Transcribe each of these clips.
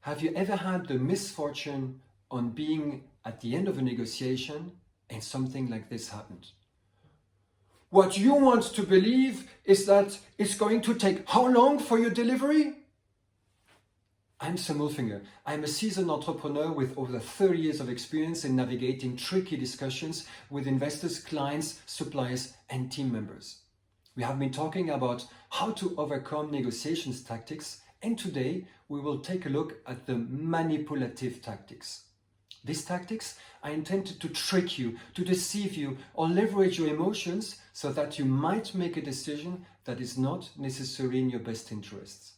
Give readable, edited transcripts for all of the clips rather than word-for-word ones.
Have you ever had the misfortune on being at the end of a negotiation and something like this happened? What you want to believe is that it's going to take how long for your delivery? I'm Sven Mulfinger. I'm a seasoned entrepreneur with over 30 years of experience in navigating tricky discussions with investors, clients, suppliers, and team members. We have been talking about how to overcome negotiations tactics, and today we will take a look at the manipulative tactics. These tactics are intended to trick you, to deceive you, or leverage your emotions so that you might make a decision that is not necessarily in your best interests.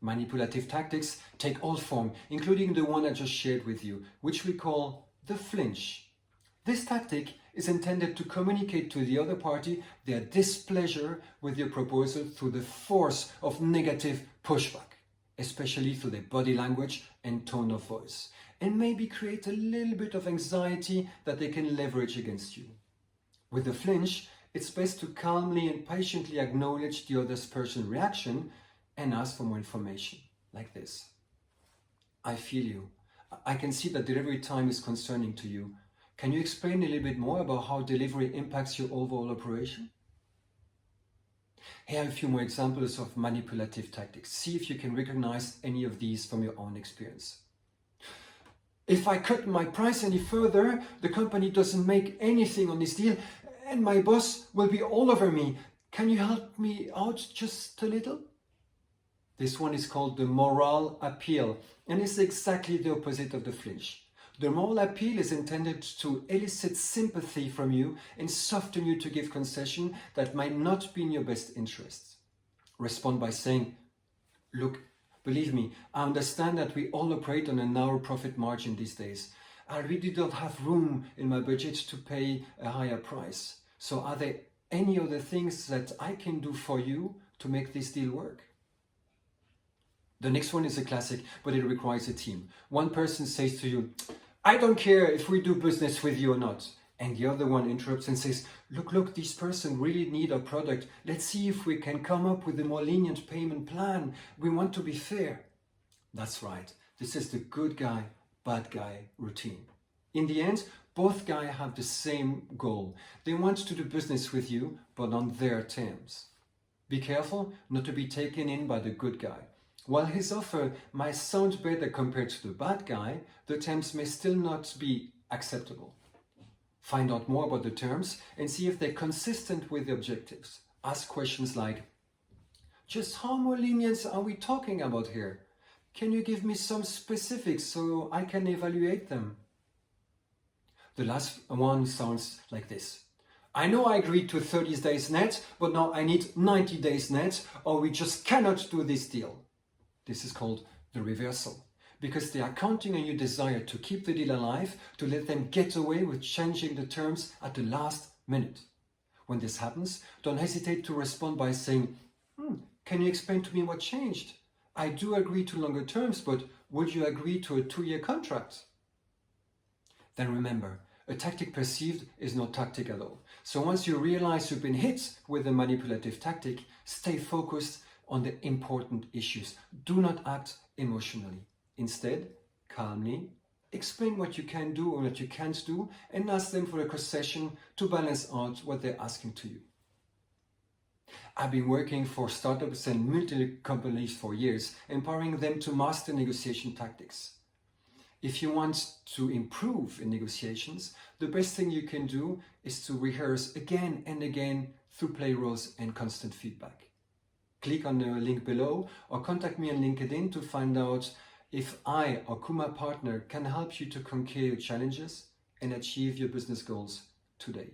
Manipulative tactics take all form, including the one I just shared with you, which we call the flinch. This tactic is intended to communicate to the other party their displeasure with your proposal through the force of negative pushback, especially through their body language and tone of voice, and maybe create a little bit of anxiety that they can leverage against you. With the flinch, it's best to calmly and patiently acknowledge the other person's reaction and ask for more information, like this. I feel you. I can see that delivery time is concerning to you. Can you explain a little bit more about how delivery impacts your overall operation? Here are a few more examples of manipulative tactics. See if you can recognize any of these from your own experience. If I cut my price any further, the company doesn't make anything on this deal and my boss will be all over me. Can you help me out just a little? This one is called the moral appeal, and it's exactly the opposite of the flinch. The moral appeal is intended to elicit sympathy from you and soften you to give concession that might not be in your best interests. Respond by saying, look, believe me, I understand that we all operate on a narrow profit margin these days. I really don't have room in my budget to pay a higher price. So are there any other things that I can do for you to make this deal work? The next one is a classic, but it requires a team. One person says to you, I don't care if we do business with you or not. And the other one interrupts and says, look, this person really need our product. Let's see if we can come up with a more lenient payment plan. We want to be fair. That's right. This is the good guy, bad guy routine. In the end, both guys have the same goal. They want to do business with you, but on their terms. Be careful not to be taken in by the good guy. While his offer might sound better compared to the bad guy, the terms may still not be acceptable. Find out more about the terms and see if they're consistent with the objectives. Ask questions like, just how more lenient are we talking about here? Can you give me some specifics so I can evaluate them? The last one sounds like this. I know I agreed to 30 days net, but now I need 90 days net, or we just cannot do this deal. This is called the reversal, because they are counting on your desire to keep the deal alive, to let them get away with changing the terms at the last minute. When this happens, don't hesitate to respond by saying, can you explain to me what changed? I do agree to longer terms, but would you agree to a 2-year contract? Then remember, a tactic perceived is no tactic at all. So once you realize you've been hit with a manipulative tactic, stay focused on the important issues. Do not act emotionally. Instead, calmly explain what you can do or what you can't do and ask them for a concession to balance out what they're asking to you. I've been working for startups and multi-companies for years, empowering them to master negotiation tactics. If you want to improve in negotiations, the best thing you can do is to rehearse again and again through play roles and constant feedback. Click on the link below or contact me on LinkedIn to find out if I or Kuma partner can help you to conquer your challenges and achieve your business goals today.